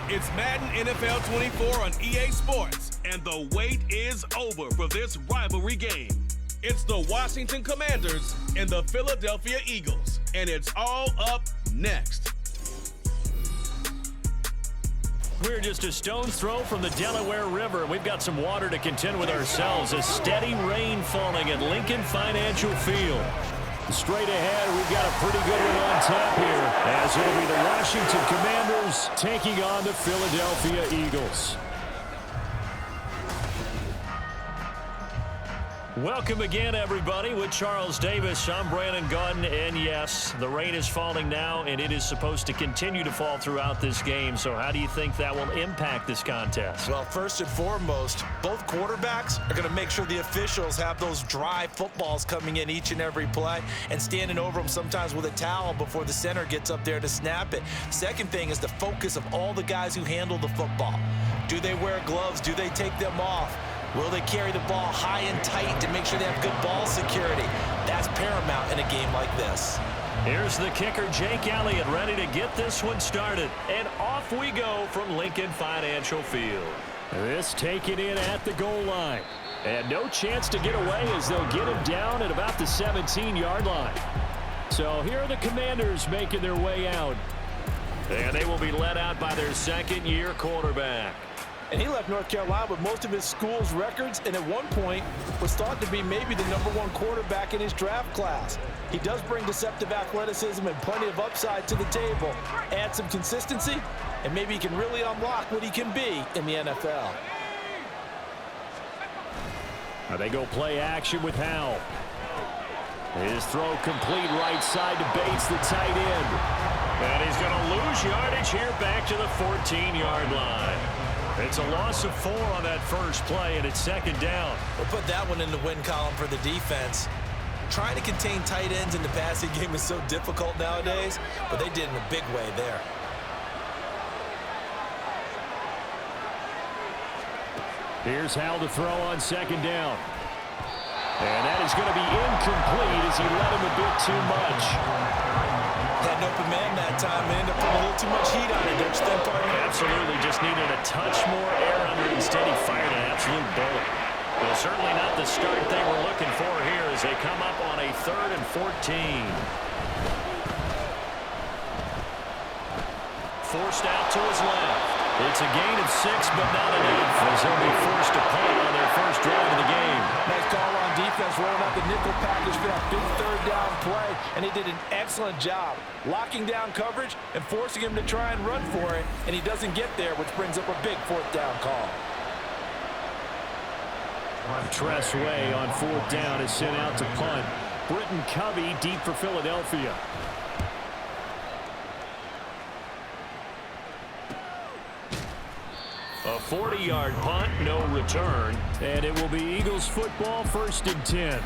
It's Madden NFL 24 on EA Sports, and the wait is over for this rivalry game. It's the Washington Commanders and the Philadelphia Eagles, and it's all up next. We're just a stone's throw from the Delaware River, and we've got some water to contend with ourselves. A steady rain falling at Lincoln Financial Field. Straight ahead, we've got a pretty good one on tap here, as it'll be the Washington Commanders taking on the Philadelphia Eagles. Welcome again, everybody. With Charles Davis, I'm Brandon Gunn, and yes, the rain is falling now, and it is supposed to continue to fall throughout this game. So how do you think that will impact this contest? Well, first and foremost, both quarterbacks are going to make sure the officials have those dry footballs coming in each and every play and standing over them sometimes with a towel before the center gets up there to snap it. Second thing is the focus of all the guys who handle the football. Do they wear gloves? Do they take them off? Will they carry the ball high and tight to make sure they have good ball security? That's paramount in a game like this. Here's the kicker, Jake Elliott, ready to get this one started. And off we go from Lincoln Financial Field. This taken in at the goal line. And no chance to get away as they'll get him down at about the 17-yard line. So here are the Commanders making their way out. And they will be led out by their second-year quarterback. And he left North Carolina with most of his school's records, and at one point was thought to be maybe the #1 quarterback in his draft class. He does bring deceptive athleticism and plenty of upside to the table. Add some consistency, and maybe he can really unlock what he can be in the NFL. Now they go play action with Howell. His throw complete right side to Bates, the tight end. And he's going to lose yardage here back to the 14-yard line. It's a loss of 4 on that first play, and it's second down. We'll put that one in the win column for the defense. Trying to contain tight ends in the passing game is so difficult nowadays, but they did in a big way there. Here's Howell to throw on second down. And that is going to be incomplete as he let him a bit too much. Had an open man that time and ended up putting a little too much heat on it, don't you think, partner? Absolutely, just needed a touch more air under it. Instead, he fired an absolute bullet. Well, certainly not the start they were looking for here as they come up on a 3rd and 14. Forced out to his left. It's a gain of 6, but not enough, as they'll be forced to punt on their first drive of the game. Nice call on defense, rolling out the nickel package for that big 3rd down play, and he did an excellent job locking down coverage and forcing him to try and run for it, and he doesn't get there, which brings up a big 4th down call. Tress Way on 4th down is sent out to punt. Britton Covey deep for Philadelphia. A 40-yard punt, no return, and it will be Eagles football, 1st and 10.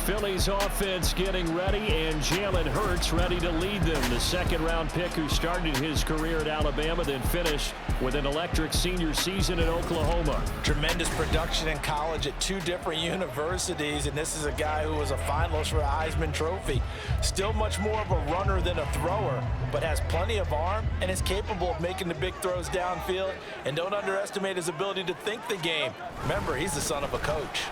Philly's offense getting ready, and Jalen Hurts ready to lead them. The 2nd-round pick who started his career at Alabama, then finished with an electric senior season at Oklahoma. Tremendous production in college at 2 different universities, and this is a guy who was a finalist for a Heisman Trophy. Still much more of a runner than a thrower, but has plenty of arm and is capable of making the big throws downfield. And don't underestimate his ability to think the game. Remember, he's the son of a coach.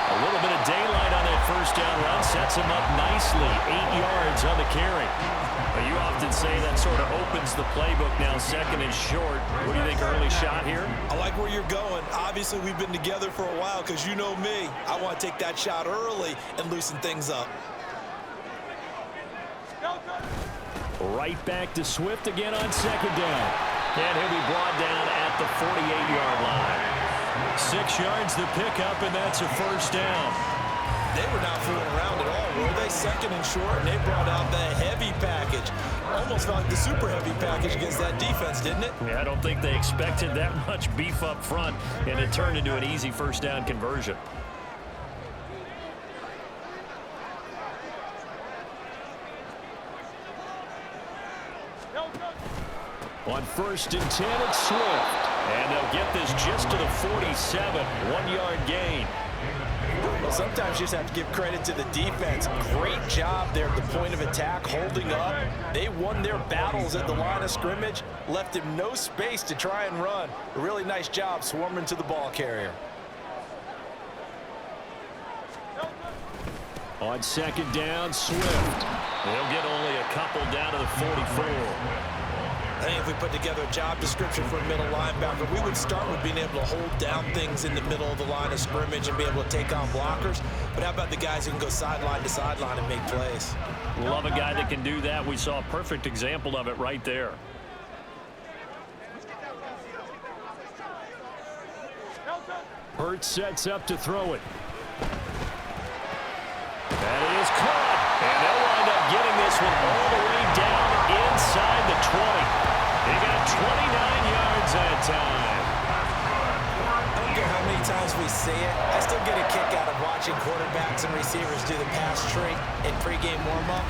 A little bit of daylight on that first down run sets him up nicely. 8 yards on the carry. But you often say that sort of opens the playbook now, 2nd and short. What do you think, early shot here? I like where you're going. Obviously, we've been together for a while because you know me. I want to take that shot early and loosen things up. Right back to Swift again on 2nd down. And he'll be brought down at the 48-yard line. 6 yards the pickup, and that's a 1st down. They were not fooling around at all, were they? 2nd and short, and they brought out the heavy package. Almost felt like the super heavy package against that defense, didn't it? Yeah, I don't think they expected that much beef up front, and it turned into an easy 1st down conversion. On 1st and 10, it's Swift. And they'll get this just to the 47. 1-yard gain. Well, Sometimes you just have to give credit to the defense. Great job there at the point of attack, holding up. They won their battles at the line of scrimmage, left him no space to try and run. A really nice job swarming to the ball carrier. On second down, Swift. They'll get only a couple down to the 44. I think if we put together a job description for a middle linebacker, we would start with being able to hold down things in the middle of the line of scrimmage and be able to take on blockers. But how about the guys who can go sideline to sideline and make plays? Love a guy that can do that. We saw a perfect example of it right there. Hurts sets up to throw it. That is caught. And they'll wind up getting this one all the way down inside the 20. He got 29 yards that time. I don't care how many times we see it. I still get a kick out of watching quarterbacks and receivers do the pass tree in pregame warm-up.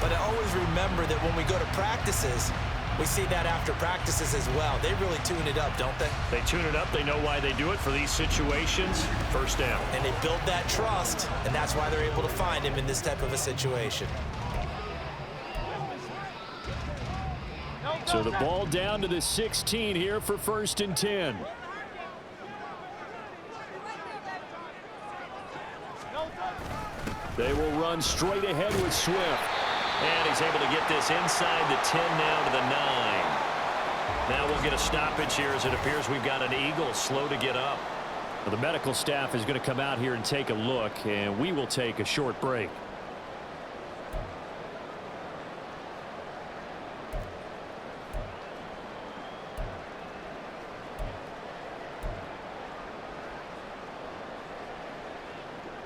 But I always remember that when we go to practices, we see that after practices as well. They really tune it up, don't they? They tune it up. They know why they do it for these situations. First down. And they build that trust, and that's why they're able to find him in this type of a situation. So the ball down to the 16 here for 1st and 10. They will run straight ahead with Swift. And he's able to get this inside the 10 now to the 9. Now we'll get a stoppage here as it appears we've got an Eagle slow to get up. Well, the medical staff is going to come out here and take a look, and we will take a short break.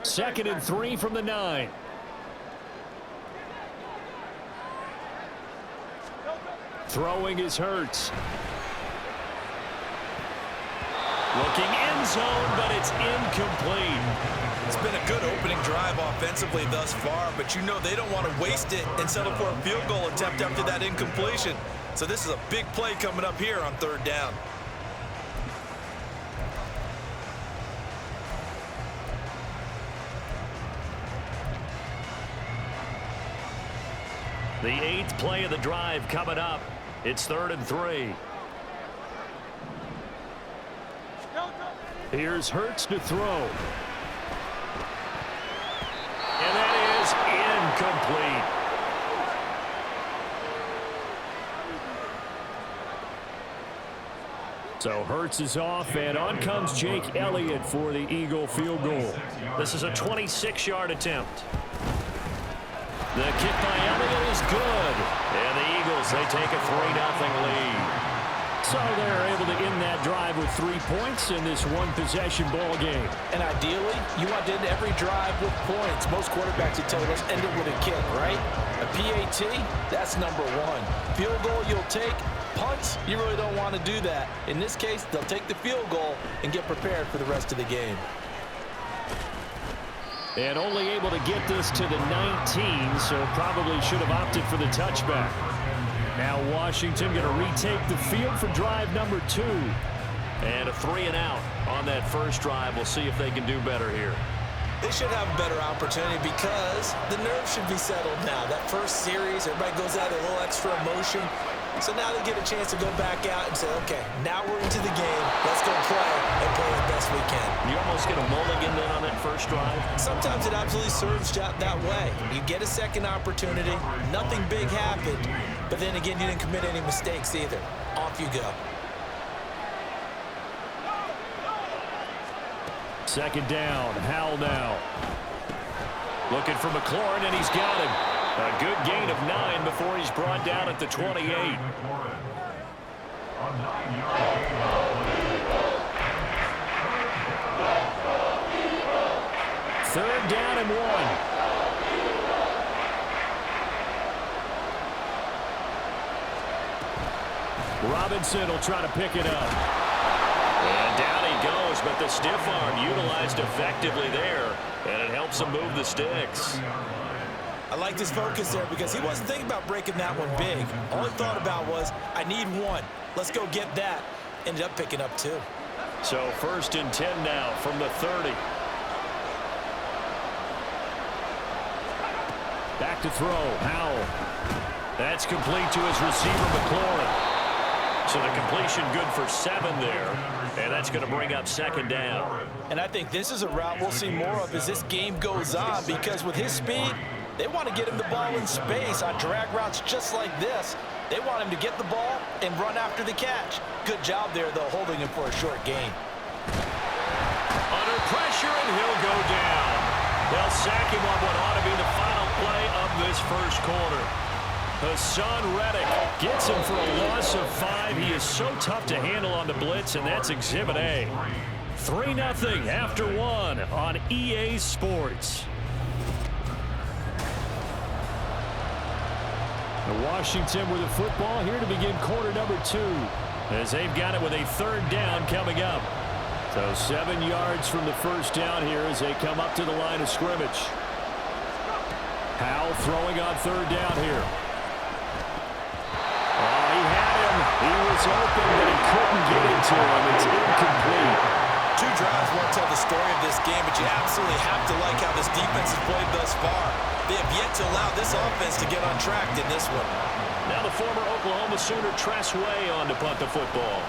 Second and 3 from the 9. Throwing is Hurts. Looking end zone, but it's incomplete. It's been a good opening drive offensively thus far, but you know they don't want to waste it and settle for a field goal attempt after that incompletion. So this is a big play coming up here on 3rd down. The 8th play of the drive coming up. It's 3rd and 3. Here's Hurts to throw. And that is incomplete. So Hurts is off, and on comes Jake Elliott for the Eagle field goal. This is a 26-yard attempt. The kick by Elliott is good. And the Eagles, they take a 3-0 lead. So they're able to end that drive with 3 points in this one-possession ball game. And ideally, you want to end every drive with points. Most quarterbacks, you tell us, end it with a kick, right? A PAT, that's number 1. Field goal you'll take. Punts, you really don't want to do that. In this case, they'll take the field goal and get prepared for the rest of the game. And only able to get this to the 19, so probably should have opted for the touchback. Now Washington going to retake the field for drive number 2. And a 3-and-out on that first drive. We'll see if they can do better here. They should have a better opportunity because the nerves should be settled now. That first series, everybody goes out with a little extra emotion. So now they get a chance to go back out and say, okay, now we're into the game. Let's go play and play as best we can. You almost get a mulligan then on that first drive? Sometimes it absolutely serves that way. You get a second opportunity. Nothing big happened. But then again, you didn't commit any mistakes either. Off you go. Second down, Howell now. Looking for McLaurin, and he's got him. A good gain of 9 before he's brought down at the 28. 3rd down and 1. Robinson will try to pick it up. And down he goes, but the stiff arm utilized effectively there, and it helps him move the sticks. I liked his focus there because he wasn't thinking about breaking that one big. All he thought about was, I need 1. Let's go get that. Ended up picking up 2. So 1st and 10 now from the 30. back to throw. Howell. That's complete to his receiver, McLaurin. So the completion good for 7 there. And that's going to bring up second down. And I think this is a route we'll see more of as this game goes on, because with his speed, they want to get him the ball in space on drag routes just like this. They want him to get the ball and run after the catch. Good job there, though, holding him for a short gain. Under pressure, and he'll go down. They'll sack him on what ought to be the final play of this first quarter. Hassan Reddick gets him for a loss of 5. He is so tough to handle on the blitz, and that's Exhibit A. 3-0 after 1 on EA Sports. Washington with the football here to begin quarter number 2, as they've got it with a 3rd down coming up. So 7 yards from the first down here as they come up to the line of scrimmage. Howell throwing on 3rd down here. He had him. He was open, but he couldn't get it to him. It's incomplete. 2 drives won't tell the story of this game, but you absolutely have to like how this defense has played thus far. They have yet to allow this offense to get untracked in this one. Now the former Oklahoma Sooner Tress Way on to punt the football.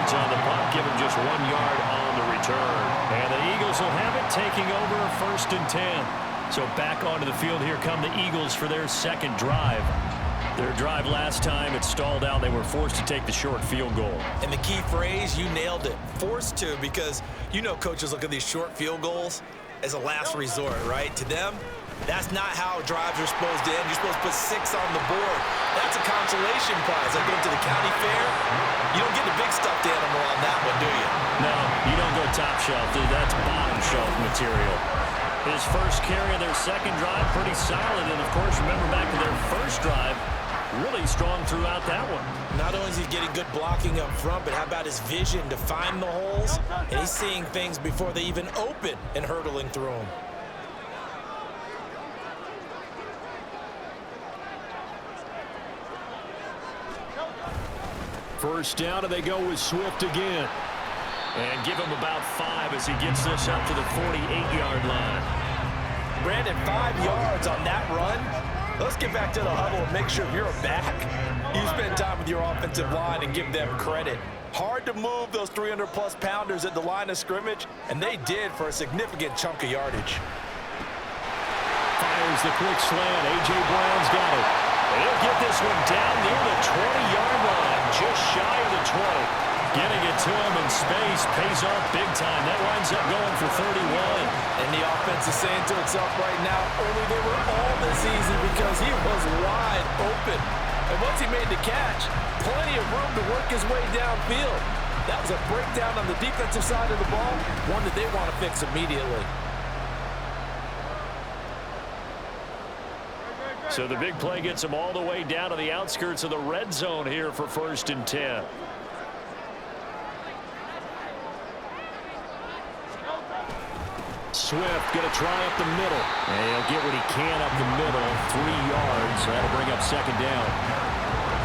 On the punt, give him just 1 yard on the return. And the Eagles will have it, taking over 1st and 10. So back onto the field, here come the Eagles for their 2nd drive. Their drive last time, it stalled out. They were forced to take the short field goal. And the key phrase, you nailed it, forced to, because you know coaches look at these short field goals as a last resort, right? To them, that's not how drives are supposed to end. You're supposed to put 6 on the board. That's a consolation prize. Like going to the county fair, you don't get the big stuffed animal on that one, do you? No, you don't go top shelf, dude. That's bottom shelf material. His first carry of their 2nd drive, pretty solid. And, of course, remember back to their 1st drive, really strong throughout that one. Not only is he getting good blocking up front, but how about his vision to find the holes? And he's seeing things before they even open and hurtling through them. First down, and they go with Swift again. And give him about 5 as he gets this up to the 48-yard line. Brandon, 5 yards on that run. Let's get back to the huddle and make sure if you're a back, you spend time with your offensive line and give them credit. Hard to move those 300-plus pounders at the line of scrimmage, and they did for a significant chunk of yardage. Fires the quick slant. A.J. Brown's got it. He'll get this one down near the 20-yard line, just shy of the 20. Getting it to him in space pays off big time. That winds up going for 31. And the offense is saying to itself right now, only they were all this easy because he was wide open. And once he made the catch, plenty of room to work his way downfield. That was a breakdown on the defensive side of the ball, one that they want to fix immediately. So the big play gets him all the way down to the outskirts of the red zone here for 1st and 10. Swift going to try up the middle. And he'll get what he can up the middle. 3 yards. That'll bring up 2nd down.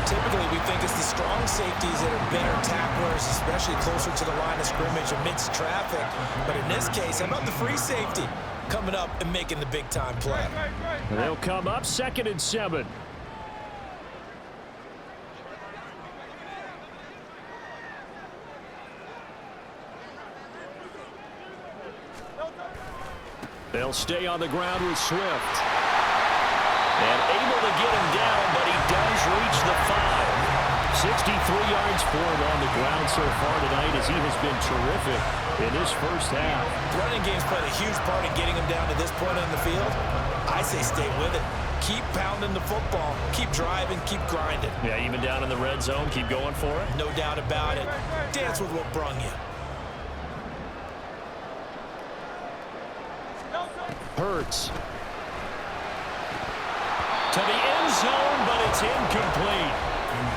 Typically, we think it's the strong safeties that are better tacklers, especially closer to the line of scrimmage amidst traffic. But in this case, how about the free safety coming up and making the big-time play? And they'll come up 2nd and 7. They'll stay on the ground with Swift. And able to get him down, but he does reach the 5. 63 yards for him on the ground so far tonight as he has been terrific in this first half. The running game's played a huge part in getting him down to this point on the field. I say stay with it. Keep pounding the football. Keep driving. Keep grinding. Yeah, even down in the red zone, keep going for it. No doubt about it. Dance with what brung you. Hurts. To the end zone, but it's incomplete.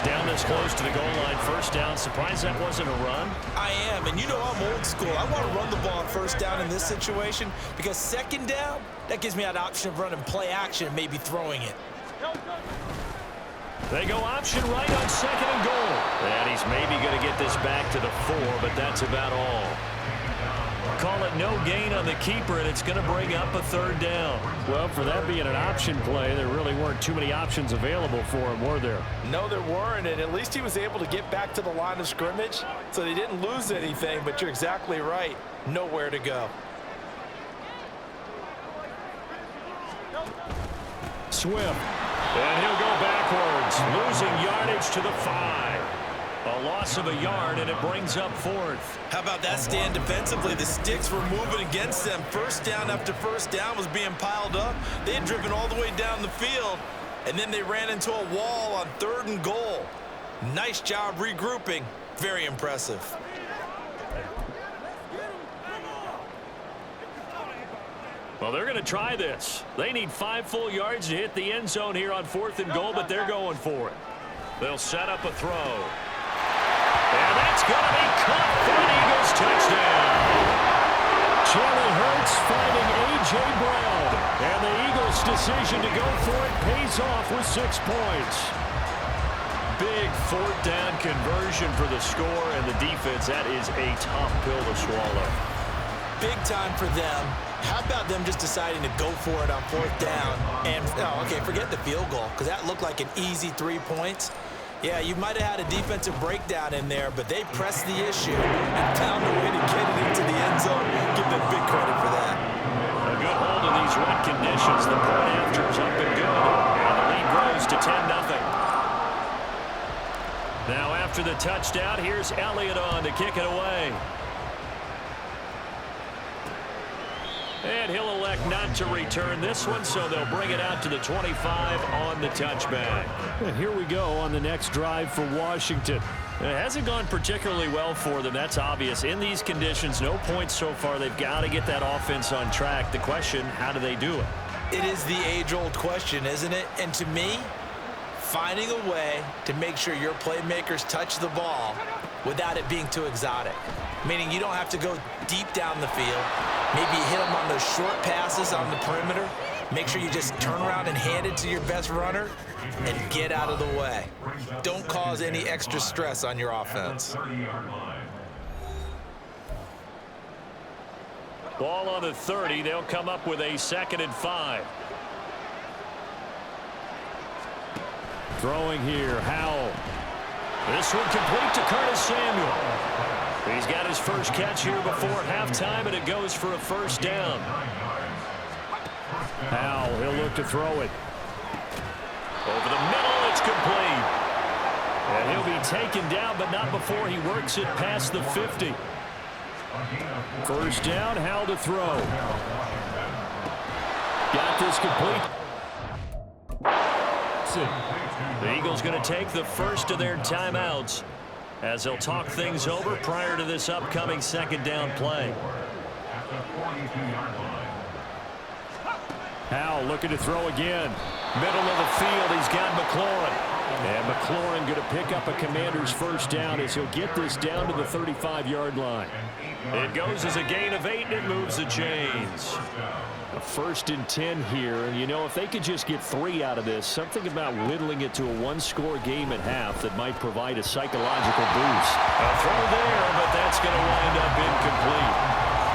Down this close to the goal line, 1st down. Surprised that wasn't a run? I am, and you know I'm old school. I want to run the ball on 1st down in this situation because 2nd down, that gives me an option of running play action and maybe throwing it. They go option right on 2nd and goal. And he's maybe going to get this back to the 4, but that's about all. no gain on the keeper, and it's going to bring up a third down. Well, for that being an option play, there really weren't too many options available for him, were there? No, there weren't, and at least he was able to get back to the line of scrimmage, so they didn't lose anything, but you're exactly right. Nowhere to go. Swift, and he'll go backwards, losing yardage to the 5. A loss of a yard, and it brings up 4th. How about that stand defensively? The sticks were moving against them. First down after first down was being piled up. They had driven all the way down the field, and then they ran into a wall on 3rd and goal. Nice job regrouping. Very impressive. Well, they're going to try this. They need 5 full yards to hit the end zone here on 4th and goal, but they're going for it. They'll set up a throw. And that's going to be caught for an Eagles touchdown. Jalen Hurts finding A.J. Brown. And the Eagles' decision to go for it pays off with 6 points. Big 4th down conversion for the score, and the defense, that is a tough pill to swallow. Big time for them. How about them just deciding to go for it on 4th down? And, oh, okay, forget the field goal, because that looked like an easy 3 points. Yeah, you might have had a defensive breakdown in there, but they pressed the issue and found a way to get it into the end zone. Give them big credit for that. A good hold in these wet conditions. The point after is up and good, and the lead grows to 10-0. Now after the touchdown, here's Elliott on to kick it away. And he'll elect not to return this one, so they'll bring it out to the 25 on the touchback. And here we go on the next drive for Washington. It hasn't gone particularly well for them. That's obvious. In these conditions, no points so far. They've got to get that offense on track. The question, how do they do it? It is the age-old question, isn't it? And to me, finding a way to make sure your playmakers touch the ball without it being too exotic. Meaning you don't have to go deep down the field. Maybe hit them on those short passes on the perimeter. Make sure you just turn around and hand it to your best runner and get out of the way. Don't cause any extra stress on your offense. Ball on the 30. They'll come up with a 2nd and 5. Throwing here, Howell. This one complete to Curtis Samuel. He's got his first catch here before halftime, and it goes for a 1st down. Howell, he'll look to throw it. Over the middle, it's complete. And he'll be taken down, but not before he works it past the 50. 1st down, Howell to throw. Got this complete. The Eagles going to take the first of their timeouts as they'll talk things over prior to this upcoming 2nd down play. Howell looking to throw again. Middle of the field, he's got McLaurin. And McLaurin going to pick up a Commander's 1st down as he'll get this down to the 35-yard line. It goes as a gain of 8, and it moves the chains. A 1st and 10 here, and you know, if they could just get 3 out of this, something about whittling it to a 1-score game at half that might provide a psychological boost. A throw there, but that's going to wind up incomplete.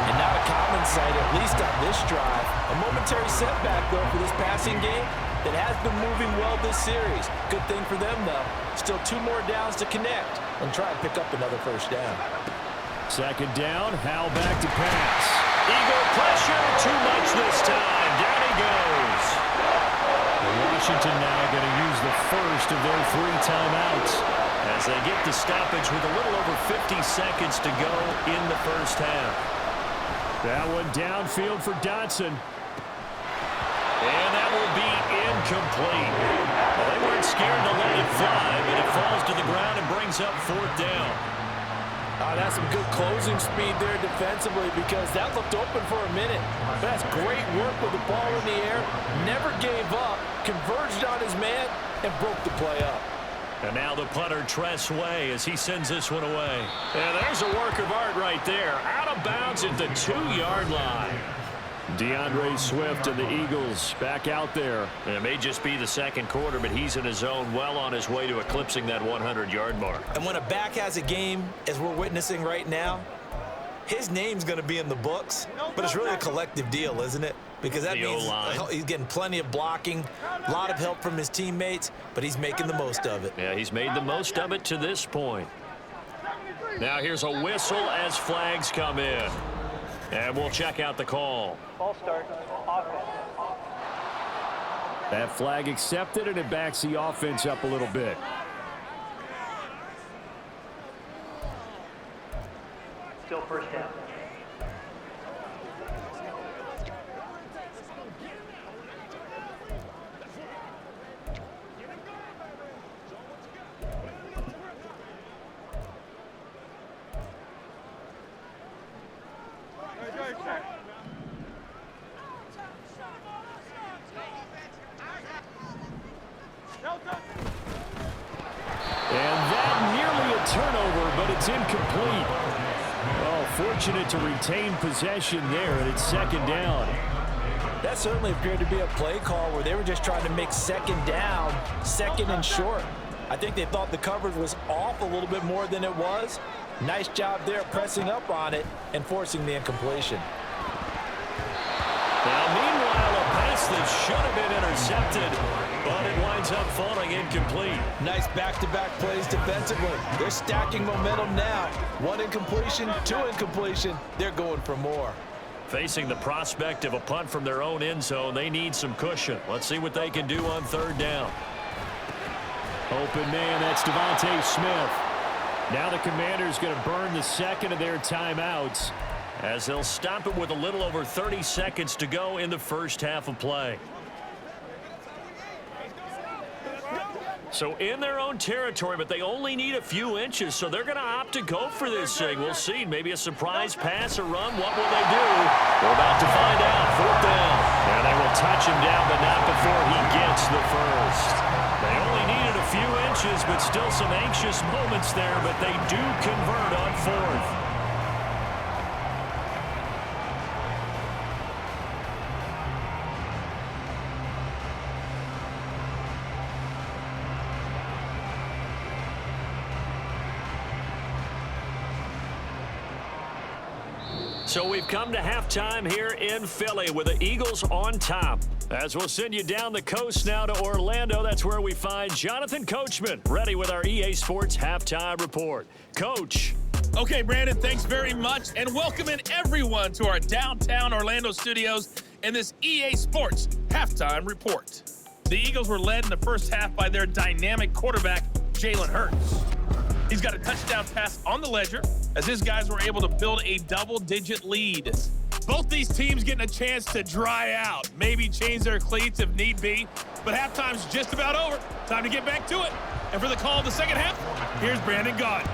And not a common sight, at least on this drive. A momentary setback, though, for this passing game that has been moving well this series. Good thing for them, though. Still 2 more downs to connect and try and pick up another 1st down. 2nd down, Howell back to pass. Eagle pressure, too much this time. Down he goes. Washington now going to use the first of their 3 timeouts as they get the stoppage with a little over 50 seconds to go in the 1st half. That one downfield for Dotson. And that will be incomplete. Well, they weren't scared to let it fly, but it falls to the ground and brings up 4th down. That's some good closing speed there defensively because that looked open for a minute. That's great work with the ball in the air. Never gave up, converged on his man, and broke the play up. And now the punter Tress Way as he sends this one away. And there's a work of art right there. Out of bounds at the 2-yard line. DeAndre Swift and the Eagles back out there. And it may just be the 2nd quarter, but he's in his zone, well on his way to eclipsing that 100-yard mark. And when a back has a game, as we're witnessing right now, his name's going to be in the books, but it's really a collective deal, isn't it? Because that means he's getting plenty of blocking, a lot of help from his teammates, but he's making the most of it. Yeah, he's made the most of it to this point. Now here's a whistle as flags come in. And we'll check out the call. Ball start, offense. That flag accepted, and it backs the offense up a little bit. Still first down. Turnover, but it's incomplete. Oh, fortunate to retain possession there, and it's second down. That certainly appeared to be a play call where they were just trying to make second down, second and short. I think they thought the coverage was off a little bit more than it was. Nice job there pressing up on it and forcing the incompletion. Now, meanwhile, a pass that should have been intercepted, but it winds up falling incomplete. Nice back-to-back plays defensively. They're stacking momentum now. One incompletion, two incompletion. They're going for more. Facing the prospect of a punt from their own end zone, they need some cushion. Let's see what they can do on third down. Open man, that's Devontae Smith. Now the Commanders going to burn the second of their timeouts, as they'll stop it with a little over 30 seconds to go in the first half of play. So in their own territory, but they only need a few inches, so they're going to opt to go for this thing. We'll see. Maybe a surprise pass or run. What will they do? We're about to find out. Fourth down. And they will touch him down, but not before he gets the first. They only needed a few inches, but still some anxious moments there, but they do convert on fourth. So we've come to halftime here in Philly with the Eagles on top. As we'll send you down the coast now to Orlando, that's where we find Jonathan Coachman, ready with our EA Sports Halftime Report. Coach. Okay, Brandon, thanks very much, and welcoming everyone to our downtown Orlando studios in this EA Sports Halftime Report. The Eagles were led in the first half by their dynamic quarterback, Jalen Hurts. He's got a touchdown pass on the ledger as his guys were able to build a double-digit lead. Both these teams getting a chance to dry out, maybe change their cleats if need be, but halftime's just about over. Time to get back to it. And for the call of the second half, here's Brandon Gaudin.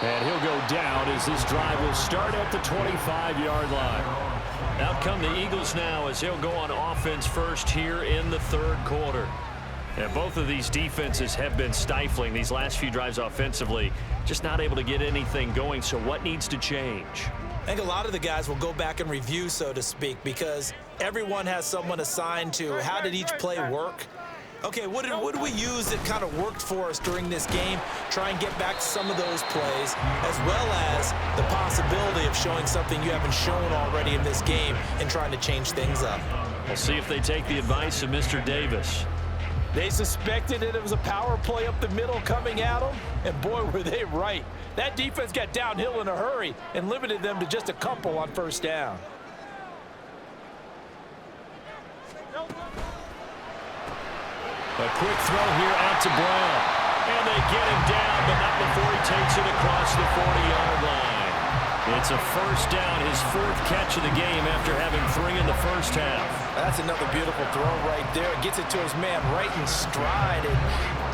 And he'll go down as this drive will start at the 25-yard line. Out come the Eagles now as they'll go on offense first here in the third quarter. And both of these defenses have been stifling these last few drives offensively, just not able to get anything going. So what needs to change? I think a lot of the guys will go back and review, so to speak, because everyone has someone assigned to how did each play work. Okay, what did we use that kind of worked for us during this game? Try and get back to some of those plays, as well as the possibility of showing something you haven't shown already in this game and trying to change things up. We'll see if they take the advice of Mr. Davis. They suspected that it was a power play up the middle coming at them, and boy, were they right. That defense got downhill in a hurry and limited them to just a couple on first down. A quick throw here out to Brown. And they get him down, but not before he takes it across the 40-yard line. It's a first down, his fourth catch of the game after having 3 in the first half. That's another beautiful throw right there. Gets it to his man right in stride. And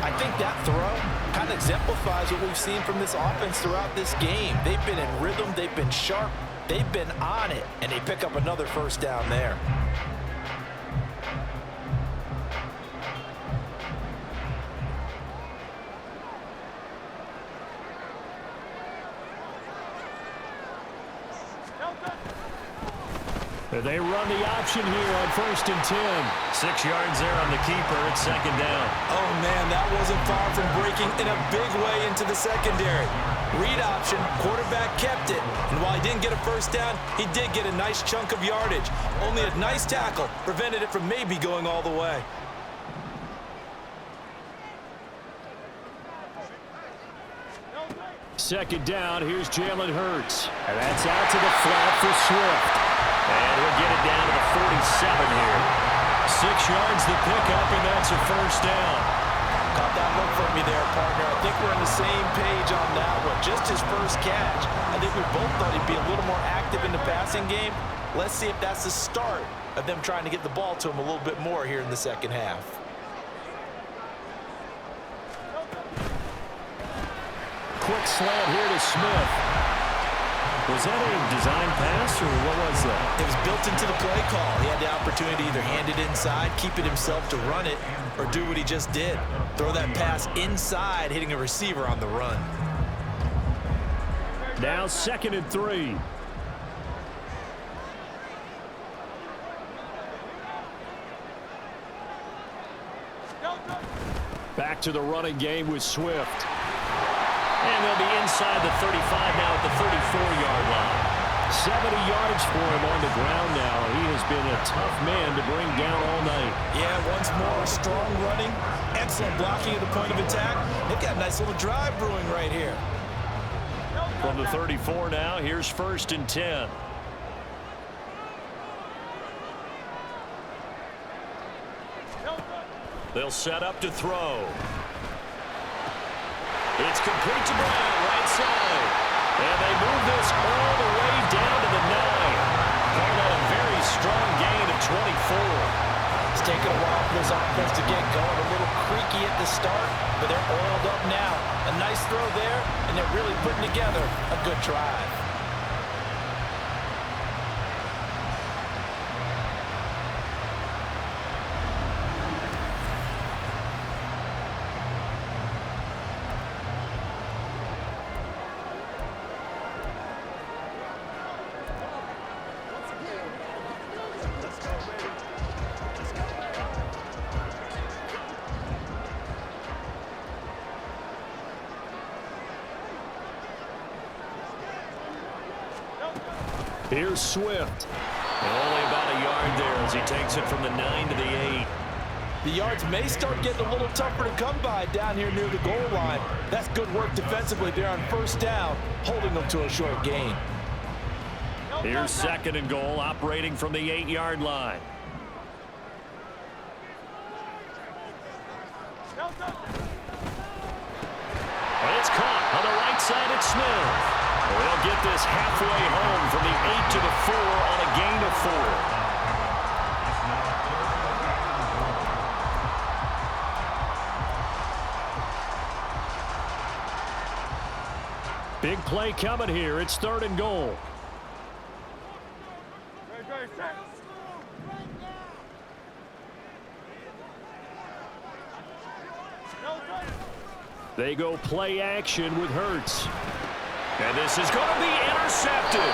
I think that throw kind of exemplifies what we've seen from this offense throughout this game. They've been in rhythm. They've been sharp. They've been on it. And they pick up another first down there. They run the option here on 1st and 10. 6 yards there on the keeper. It's 2nd down. Oh, man, that wasn't far from breaking in a big way into the secondary. Read option, quarterback kept it. And while he didn't get a first down, he did get a nice chunk of yardage. Only a nice tackle prevented it from maybe going all the way. Second down, here's Jalen Hurts. And that's out to the flat for Swift. And he'll get it down to the 47 here. 6 yards the pickup, and that's a first down. Caught that look from me there, partner. I think we're on the same page on that one. Just his first catch. I think we both thought he'd be a little more active in the passing game. Let's see if that's the start of them trying to get the ball to him a little bit more here in the second half. Quick slant here to Smith. Was that a design pass, or what was that? It was built into the play call. He had the opportunity to either hand it inside, keep it himself to run it, or do what he just did. Throw that pass inside, hitting a receiver on the run. Now 2nd and 3. Back to the running game with Swift. And they'll be inside the 35 now at the 34-yard line. 70 yards for him on the ground now. He has been a tough man to bring down all night. Yeah, once more, strong running, excellent blocking at the point of attack. They've got a nice little drive brewing right here. From the 34 now, here's 1st and 10. They'll set up to throw. It's complete to Brown, right side. And they move this all the way down to the 9. Call that a very strong gain of 24. It's taken a while for this offense to get going. A little creaky at the start, but they're oiled up now. A nice throw there, and they're really putting together a good drive. Here's Swift. And only about a yard there as he takes it from the 9 to the 8. The yards may start getting a little tougher to come by down here near the goal line. That's good work defensively there on 1st down, holding them to a short gain. Here's 2nd and goal, operating from the 8-yard line. And it's caught on the right side at Smith. They'll get this halfway home from the 8 to the 4 on a gain of 4. Big play coming here. It's 3rd and goal. They go play action with Hurts. And this is going to be intercepted.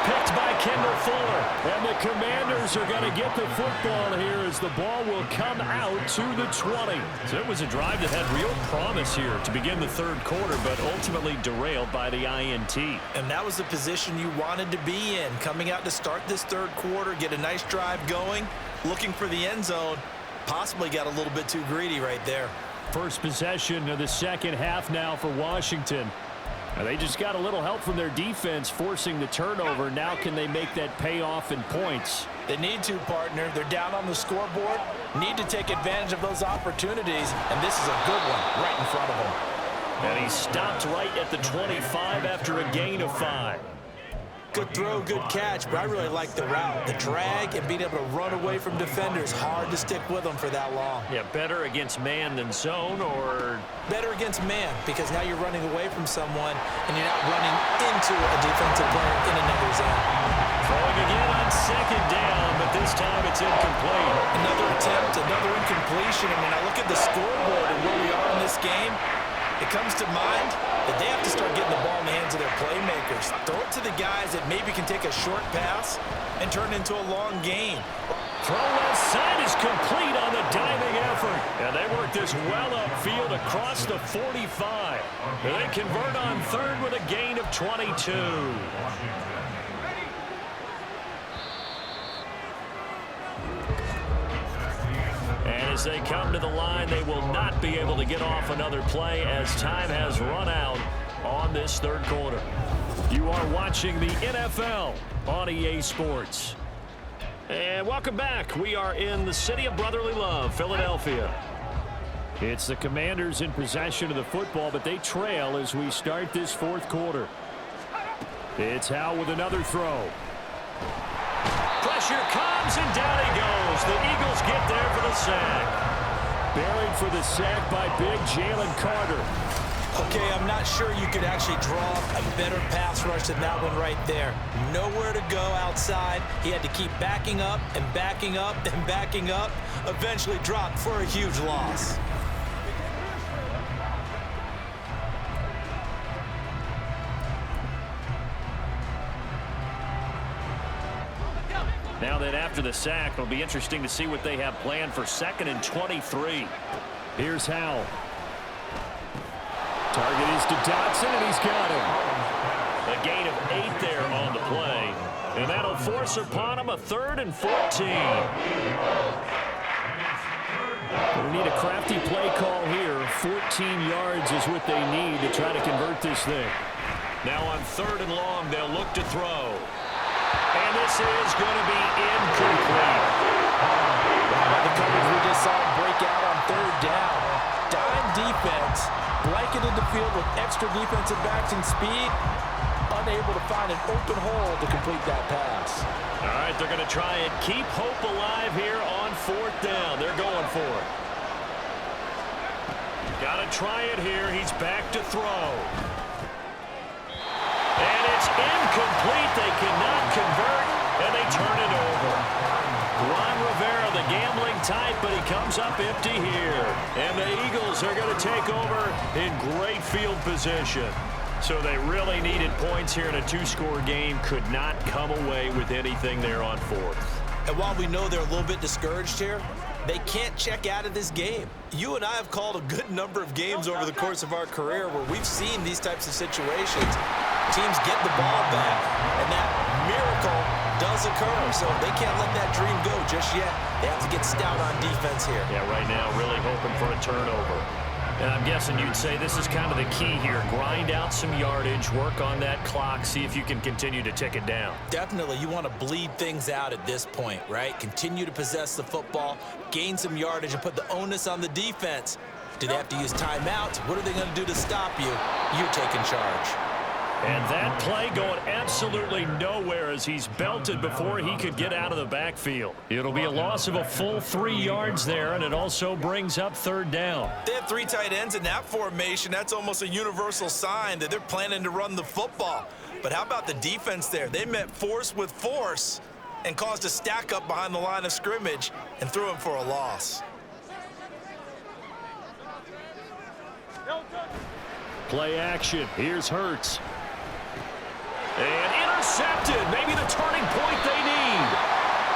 Picked by Kendall Fuller. And the Commanders are going to get the football here as the ball will come out to the 20. So it was a drive that had real promise here to begin the 3rd quarter, but ultimately derailed by the INT. And that was the position you wanted to be in. Coming out to start this 3rd quarter, get a nice drive going, looking for the end zone. Possibly got a little bit too greedy right there. First possession of the second half now for Washington. And they just got a little help from their defense forcing the turnover. Now can they make that pay off in points? They need to, partner. They're down on the scoreboard. Need to take advantage of those opportunities. And this is a good one right in front of them. And he stopped right at the 25 after a gain of 5. Good throw, good catch, but I really like the route. The drag and being able to run away from defenders. Hard to stick with them for that long. Yeah, better against man than zone, or? Better against man, because now you're running away from someone and you're not running into a defensive player in another zone. Throwing again on 2nd down, but this time it's incomplete. Another attempt, another incompletion. And when I look at the scoreboard and where we are in this game, It comes to mind that they have to start getting the ball in the hands of their playmakers. Throw it to the guys that maybe can take a short pass and turn it into a long gain. Throw left side is complete on the diving effort. And they work this well upfield across the 45. And they convert on third with a gain of 22. And as they come to the line, they will not be able to get off another play as time has run out on this third quarter. You are watching the NFL on EA Sports. And welcome back. We are in the city of brotherly love, Philadelphia. It's the Commanders in possession of the football, but they trail as we start this fourth quarter. It's Howell with another throw. Pressure comes, and down he goes. The Eagles get there for the sack. Buried for the sack by big Jalen Carter. Okay, I'm not sure you could actually draw a better pass rush than that one right there. Nowhere to go outside. He had to keep backing up and backing up and backing up. Eventually dropped for a huge loss. Now that after the sack, it'll be interesting to see what they have planned for 2nd and 23. Here's Howell. Target is to Dotson, and he's got him. A gain of 8 there on the play. And that'll force upon him a 3rd and 14. We need a crafty play call here. 14 yards is what they need to try to convert this thing. Now on 3rd and long, they'll look to throw. And this is going to be incomplete. The coverage we just saw break out on 3rd down. Dime defense, blanketed the field with extra defensive backs and speed, unable to find an open hole to complete that pass. All right, they're going to try and keep hope alive here on 4th down. They're going for it. Got to try it here. He's back to throw. And it's incomplete. They cannot convert, and they turn it over. Ron Rivera, the gambling type, but he comes up empty here. And the Eagles are going to take over in great field position. So they really needed points here in a 2-score game. Could not come away with anything there on 4th. And while we know they're a little bit discouraged here, they can't check out of this game. You and I have called a good number of games over the course of our career where we've seen these types of situations. Teams get the ball back, and that miracle does occur. So they can't let that dream go just yet. They have to get stout on defense here. Yeah, right now really hoping for a turnover. And I'm guessing you'd say this is kind of the key here. Grind out some yardage, work on that clock, see if you can continue to tick it down. Definitely, you want to bleed things out at this point, right? Continue to possess the football, gain some yardage, and put the onus on the defense. Do they have to use timeouts? What are they going to do to stop you? You're taking charge. And that play going absolutely nowhere as he's belted before he could get out of the backfield. It'll be a loss of a full 3 yards there, and it also brings up 3rd down. They have 3 tight ends in that formation. That's almost a universal sign that they're planning to run the football. But how about the defense there? They met force with force and caused a stack up behind the line of scrimmage and threw him for a loss. Play action. Here's Hurts. And intercepted. Maybe the turning point they need.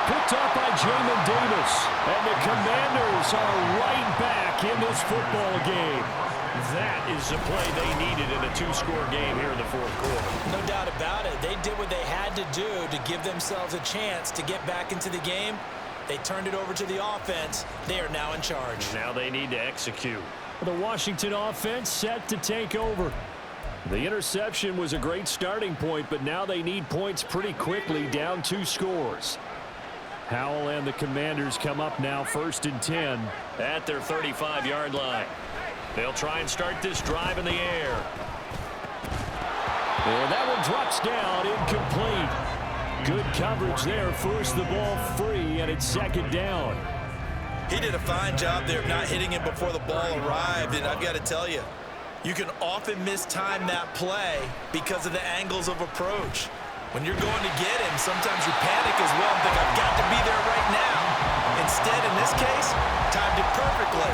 Picked up by Jamin Davis. And the Commanders are right back in this football game. That is the play they needed in a 2-score game here in the 4th quarter. No doubt about it. They did what they had to do to give themselves a chance to get back into the game. They turned it over to the offense. They are now in charge. Now they need to execute. The Washington offense set to take over. The interception was a great starting point, but now they need points pretty quickly, down 2 scores. Howell and the Commanders come up now 1st and 10 at their 35-yard line. They'll try and start this drive in the air. And that one drops down, incomplete. Good coverage there, forced the ball free, and it's 2nd down. He did a fine job there of not hitting him before the ball arrived, and I've got to tell you, you can often mistime that play because of the angles of approach. When you're going to get him, sometimes you panic as well and think, I've got to be there right now. Instead, in this case, timed it perfectly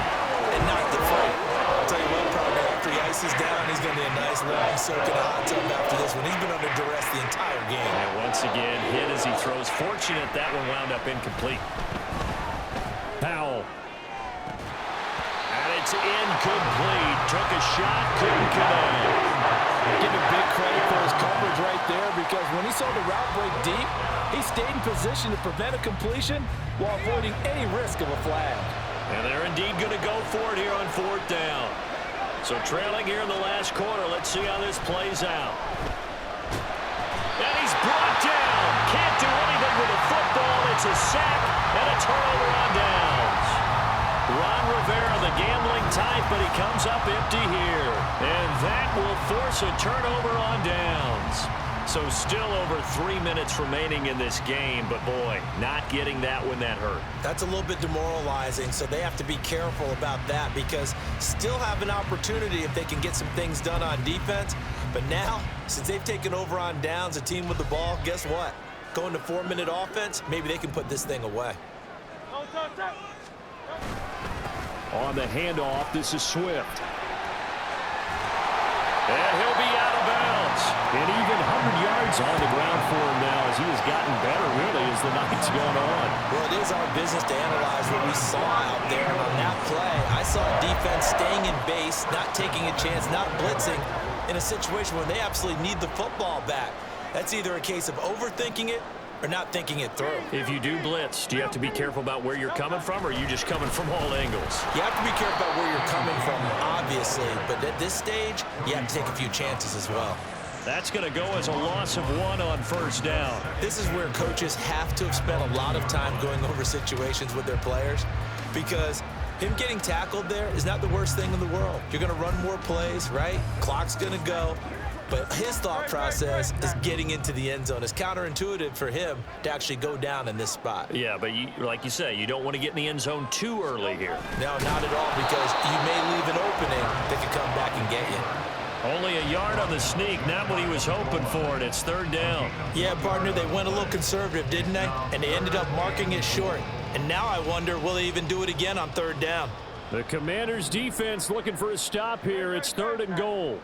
and knocked it free. I'll tell you what, probably after he ices down, he's going to need a nice long soak in a hot tub after this one. He's been under duress the entire game. And once again, hit as he throws. Fortunate that one wound up incomplete. Powell. And it's incomplete. Took a shot, couldn't connect. Give him big credit for his coverage right there, because when he saw the route break deep, he stayed in position to prevent a completion while avoiding any risk of a flag. And they're indeed going to go for it here on 4th down. So trailing here in the last quarter. Let's see how this plays out. And he's brought down. Can't do anything with the football. It's a sack and a turnover on downs. Ron Rivera, the gambling type, but he comes up empty here. And that will force a turnover on downs. So still over 3 minutes remaining in this game, but boy, not getting that one that hurt. That's a little bit demoralizing, so they have to be careful about that, because still have an opportunity if they can get some things done on defense. But now, since they've taken over on downs, a team with the ball, guess what? Going to 4-minute offense, maybe they can put this thing away. On the handoff, this is Swift. And he'll be out of bounds. And even 100 yards on the ground for him now, as he has gotten better, really, as the night's gone on. Well, it is our business to analyze what we saw out there. And on that play, I saw defense staying in base, not taking a chance, not blitzing, in a situation where they absolutely need the football back. That's either a case of overthinking it or not thinking it through. If you do blitz, do you have to be careful about where you're coming from, or are you just coming from all angles? You have to be careful about where you're coming from, obviously, but at this stage, you have to take a few chances as well. That's going to go as a loss of 1 on 1st down. This is where coaches have to have spent a lot of time going over situations with their players, because him getting tackled there is not the worst thing in the world. You're going to run more plays, right? Clock's going to go. But his thought process is getting into the end zone. It's counterintuitive for him to actually go down in this spot. Yeah, but like you say, you don't want to get in the end zone too early here. No, not at all, because you may leave an opening that could come back and get you. Only a yard on the sneak, not what he was hoping for, and it's 3rd down. Yeah, partner, they went a little conservative, didn't they? And they ended up marking it short. And now I wonder, will they even do it again on 3rd down? The Commanders' defense looking for a stop here. It's 3rd and goal.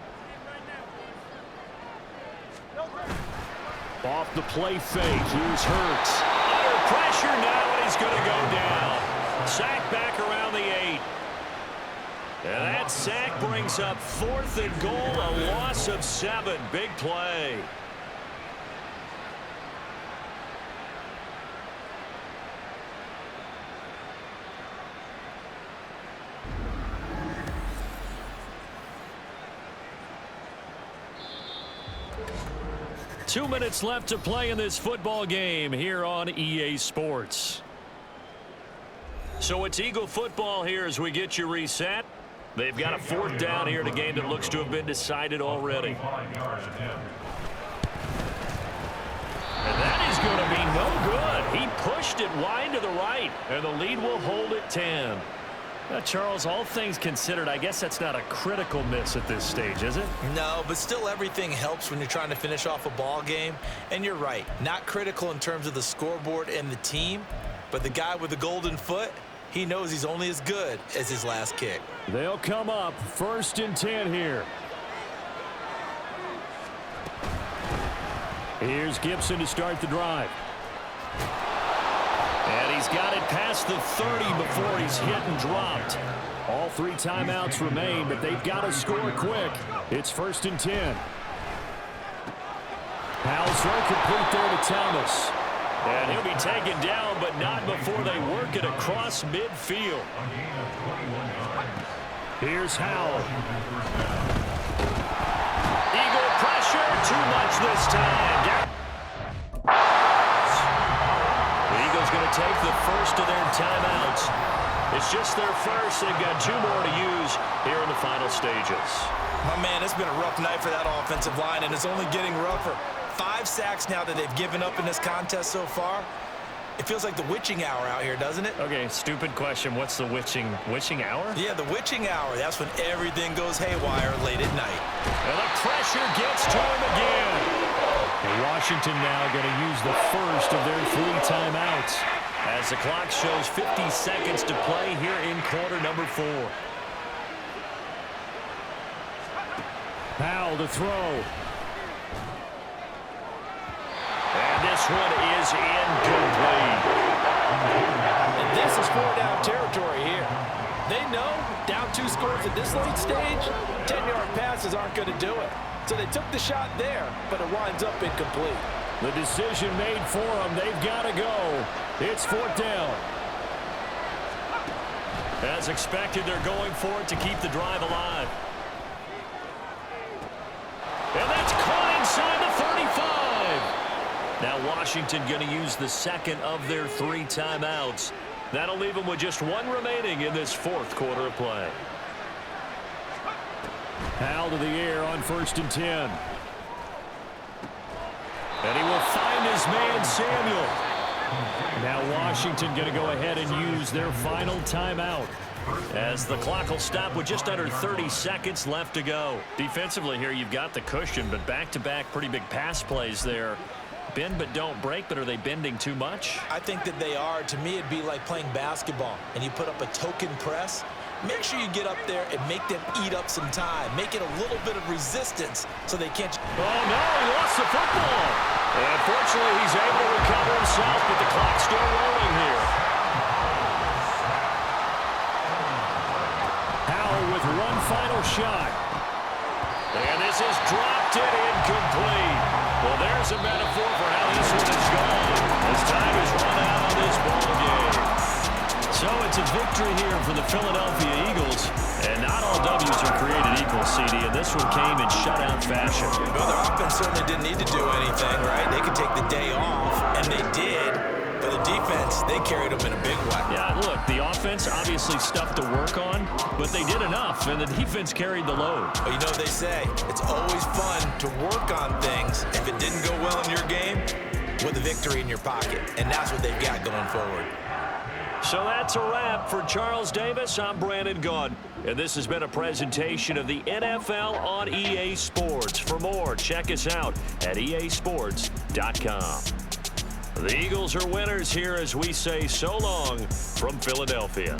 Off the play fake, here's Hurts. Under pressure now, and he's going to go down. Sack back around the 8. And that sack brings up 4th and goal, a loss of 7. Big play. Two minutes left to play in this football game here on EA Sports. So it's Eagle football here as we get you reset. They've got a 4th down here in a game that looks to have been decided already. And that is going to be no good. He pushed it wide to the right, and the lead will hold at 10. Now, Charles, all things considered, I guess that's not a critical miss at this stage, is it? No, but still everything helps when you're trying to finish off a ball game. And you're right, not critical in terms of the scoreboard and the team, but the guy with the golden foot, he knows he's only as good as his last kick. They'll come up 1st and 10 here. Here's Gibson to start the drive. And he's got it past the 30 before he's hit and dropped. All 3 timeouts remain, but they've got to score quick. It's 1st and 10. Powell's throw complete there to Thomas. And he'll be taken down, but not before they work it across midfield. Here's Howell. Eagle pressure, too much this time. The Eagles going to take the first of their timeouts. It's just their first. They've got 2 more to use here in the final stages. My man, it's been a rough night for that offensive line, and it's only getting rougher. 5 sacks now that they've given up in this contest so far. It feels like the witching hour out here, doesn't it? Okay, stupid question. What's the witching hour? Yeah, the witching hour. That's when everything goes haywire late at night. And the pressure gets to him again. And Washington now going to use the first of their 3 timeouts as the clock shows 50 seconds to play here in quarter number 4. Powell to throw. And this one is incomplete. And this is 4-down territory here. They know down 2 scores at this late stage, 10-yard passes aren't going to do it. So they took the shot there, but it winds up incomplete. The decision made for them. They've got to go. It's 4th down. As expected, they're going for it to keep the drive alive. And that's caught inside the 35. Now Washington going to use the second of their 3 timeouts. That'll leave them with just 1 remaining in this 4th quarter of play. Powell to the air on 1st and 10. And he will find his man Samuel. Now Washington going to go ahead and use their final timeout, as the clock will stop with just under 30 seconds left to go. Defensively here, you've got the cushion, but back-to-back pretty big pass plays there. Bend but don't break, but are they bending too much? I think that they are. To me, it'd be like playing basketball, and you put up a token press. Make sure you get up there and make them eat up some time. Make it a little bit of resistance so they can't... Oh, no, he lost the football. And fortunately, he's able to recover himself, but the clock's still rolling here. Powell with one final shot. And this is dropped it incomplete. Well, there's a metaphor for how this one is gone, as time is run out on this ball game. So it's a victory here for the Philadelphia Eagles. And not all W's are created equal, CD, and this one came in shutout fashion. Well, their offense certainly didn't need to do anything, right? They could take the day off, and they did. But the defense, they carried them in a big way. Yeah, look, the offense obviously stuff to work on, but they did enough, and the defense carried the load. Well, you know what they say. It's always fun to work on things if it didn't go well in your game with a victory in your pocket. And that's what they've got going forward. So that's a wrap for Charles Davis. I'm Brandon Gaudin, and this has been a presentation of the NFL on EA Sports. For more, check us out at easports.com. The Eagles are winners here as we say so long from Philadelphia.